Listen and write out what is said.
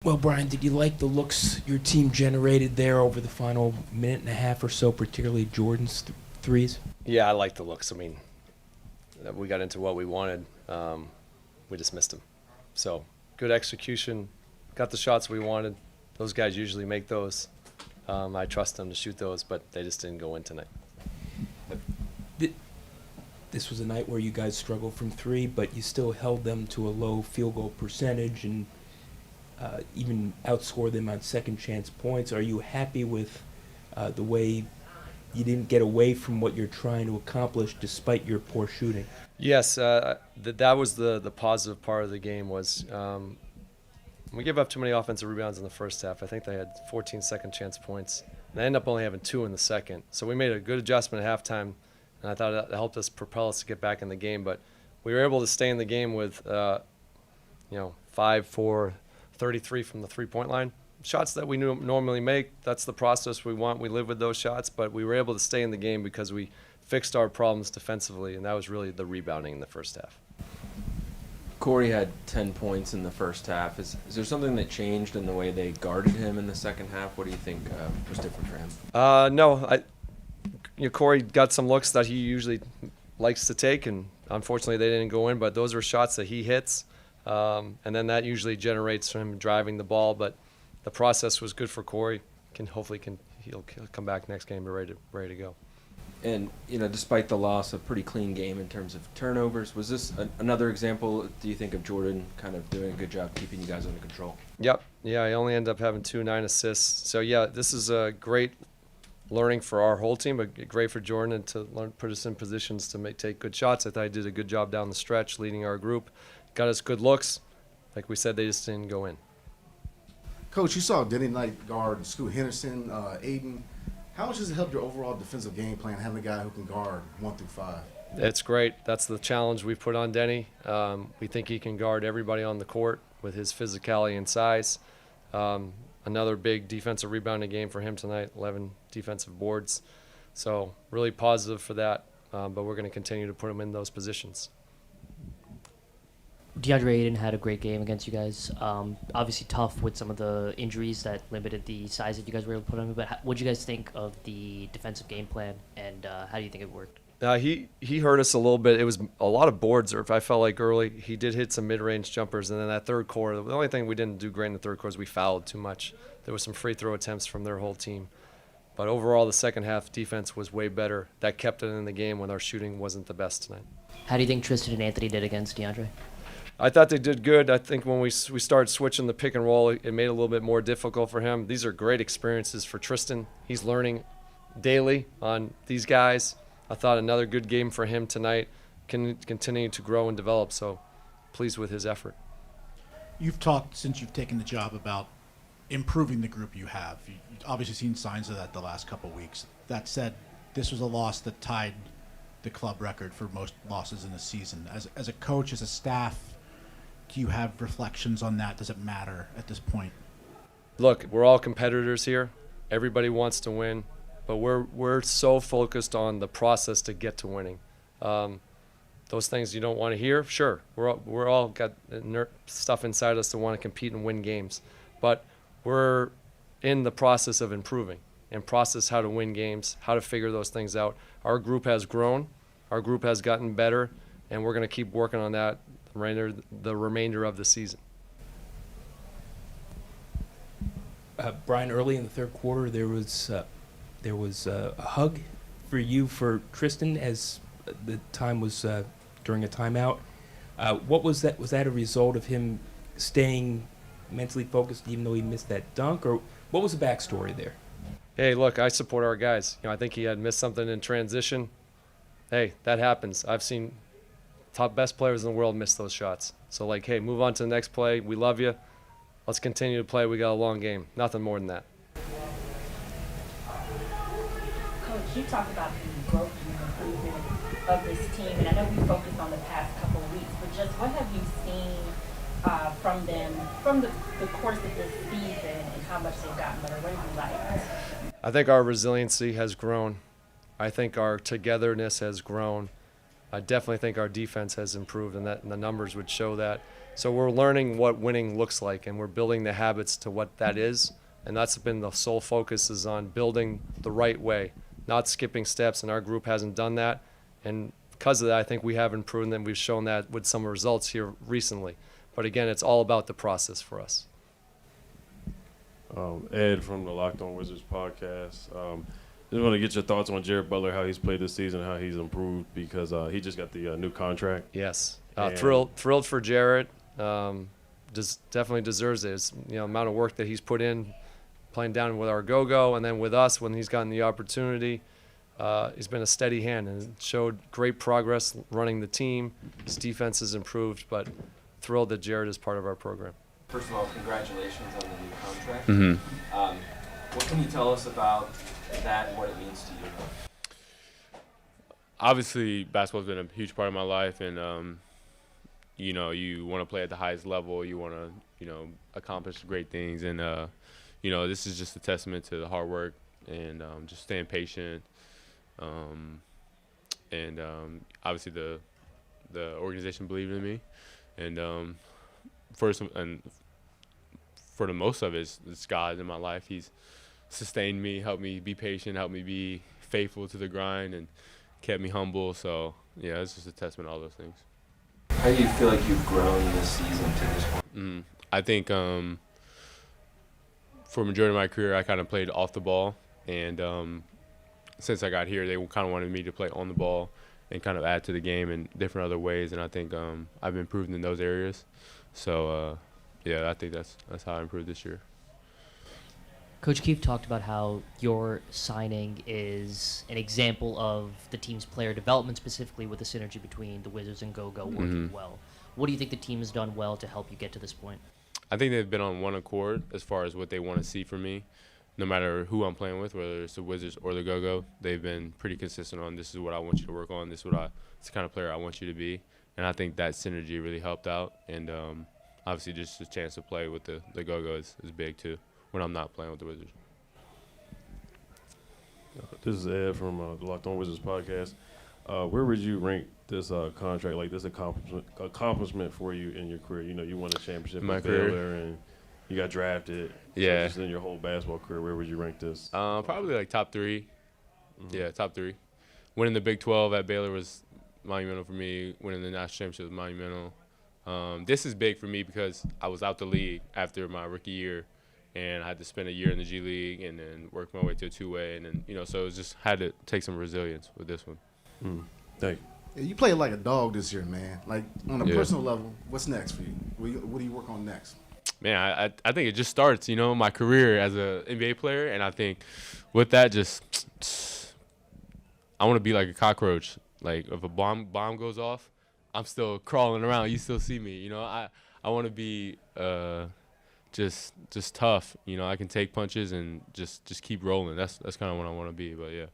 Well, Brian, did you like the looks your team generated there over the final minute and a half or so, particularly Jordan's threes? Yeah, I like the looks. I mean, we got into what we wanted. We just missed them. So good execution. Got the shots we wanted. Those guys usually make those. I trust them to shoot those, but they just didn't go in tonight. This was a night where you guys struggled from three, but you still held them to a low field goal percentage and even outscored them on second chance points. Are you happy with the way you didn't get away from what you're trying to accomplish despite your poor shooting? Yes, that was the positive part of the game was we gave up too many offensive rebounds in the first half. I think they had 14 second chance points. They ended up only having 2 in the second. So we made a good adjustment at halftime, and I thought that helped us propel us to get back in the game. But we were able to stay in the game with 5 for 33 from the three-point line. Shots that we normally make, that's the process we want. We live with those shots, but we were able to stay in the game because we fixed our problems defensively, and that was really the rebounding in the first half. Corey had 10 points in the first half. Is there something that changed in the way they guarded him in the second half? What do you think was different for him? No, Corey got some looks that he usually likes to take, and unfortunately they didn't go in, but those were shots that he hits, and then that usually generates him driving the ball, but the process was good for Corey. He'll come back next game ready to go. And, despite the loss, a pretty clean game in terms of turnovers. Was this another example, do you think, of Jordan kind of doing a good job keeping you guys under control? Yep. Yeah, he only ended up having 9 assists. So, yeah, this is a great learning for our whole team, but great for Jordan and to put us in positions to take good shots. I thought he did a good job down the stretch leading our group. Got us good looks. Like we said, they just didn't go in. Coach, you saw Denny Knight guard Scoot Henderson, Aiden. How much has it helped your overall defensive game plan having a guy who can guard 1 through 5? It's great. That's the challenge we've put on Denny. We think he can guard everybody on the court with his physicality and size. Another big defensive rebounding game for him tonight, 11 defensive boards. So really positive for that, but we're going to continue to put him in those positions. DeAndre Ayton had a great game against you guys. Obviously tough with some of the injuries that limited the size that you guys were able to put on him. But what did you guys think of the defensive game plan, and how do you think it worked? He hurt us a little bit. It was a lot of boards, or if I felt like early. He did hit some mid-range jumpers, and then that third quarter, the only thing we didn't do great in the third quarter is we fouled too much. There was some free throw attempts from their whole team. But overall, the second half defense was way better. That kept it in the game when our shooting wasn't the best tonight. How do you think Tristan and Anthony did against DeAndre? I thought they did good. I think when we started switching the pick and roll, it made it a little bit more difficult for him. These are great experiences for Tristan. He's learning daily on these guys. I thought another good game for him tonight, continuing to grow and develop, so pleased with his effort. You've talked since you've taken the job about improving the group you have. You've obviously seen signs of that the last couple of weeks. That said, this was a loss that tied the club record for most losses in a season. As a coach, as a staff, do you have reflections on that? Does it matter at this point? Look, we're all competitors here. Everybody wants to win, but we're so focused on the process to get to winning. Those things you don't want to hear, sure. We're all got inert stuff inside us to want to compete and win games, but we're in the process of improving and process how to win games, how to figure those things out. Our group has grown, our group has gotten better, and we're going to keep working on that the remainder of the season. Brian, early in the third quarter, there was a hug for you for Tristan as the time was during a timeout. What was that? Was that a result of him staying mentally focused even though he missed that dunk, or what was the backstory there? Hey, look, I support our guys. I think he had missed something in transition. Hey, that happens. I've seen best players in the world miss those shots. So, hey, move on to the next play. We love you. Let's continue to play. We got a long game. Nothing more than that. Coach, you talked about the growth and improvement of this team, and I know we focused on the past couple of weeks, but just what have you seen from them from the course of this season and how much they've gotten better? What have you liked? I think our resiliency has grown. I think our togetherness has grown. I definitely think our defense has improved, and the numbers would show that. So we're learning what winning looks like, and we're building the habits to what that is. And that's been the sole focus, is on building the right way, not skipping steps, and our group hasn't done that. And because of that, I think we have improved, and we've shown that with some results here recently. But again, it's all about the process for us. Ed from the Locked On Wizards podcast. Just want to get your thoughts on Jared Butler, how he's played this season, how he's improved, because he just got the new contract. Yes, And- thrilled for Jarrett. Definitely deserves it. It's, amount of work that he's put in, playing down with our go-go, and then with us when he's gotten the opportunity. He's been a steady hand and showed great progress running the team. His defense has improved, but thrilled that Jarrett is part of our program. First of all, congratulations on the new contract. Mm-hmm. What can you tell us about that and what it means to you? Obviously, basketball's been a huge part of my life, and you want to play at the highest level. You want to, accomplish great things, and this is just a testament to the hard work and just staying patient. Obviously, the organization believed in me, and first and for the most of it, it's God in my life. He's sustained me, helped me be patient, helped me be faithful to the grind, and kept me humble. So yeah, it's just a testament to all those things. How do you feel like you've grown this season to this point? I think for a majority of my career, I kind of played off the ball, and since I got here, they kind of wanted me to play on the ball and kind of add to the game in different other ways, and I think I've improved in those areas. So I think that's how I improved this year. Coach Keefe talked about how your signing is an example of the team's player development, specifically with the synergy between the Wizards and Go-Go working well. What do you think the team has done well to help you get to this point? I think they've been on one accord as far as what they want to see from me. No matter who I'm playing with, whether it's the Wizards or the Go-Go, they've been pretty consistent on this is what I want you to work on, it's the kind of player I want you to be. And I think that synergy really helped out. And obviously just a chance to play with the Go-Go is big too when I'm not playing with the Wizards. This is Ed from the Locked On Wizards podcast. Where would you rank this contract, like this accomplishment for you in your career? You won a championship My with career? Baylor, and you got drafted. Yeah. So just in your whole basketball career, where would you rank this? Probably like top 3. Yeah, top 3. Winning the Big 12 at Baylor was monumental for me. Winning the national championship was monumental. This is big for me because I was out the league after my rookie year, and I had to spend a year in the G League and then work my way to a two-way, and then so it was just had to take some resilience with this one. Thank you. Yeah, you played like a dog this year, man. Like on a Yeah. personal level, what's next for you? What do you work on next? Man, I think it just starts, my career as an NBA player, and I think with that, just I want to be like a cockroach. Like if a bomb goes off, I'm still crawling around. You still see me, I want to be just tough. I can take punches and just keep rolling. That's kind of what I want to be. But yeah.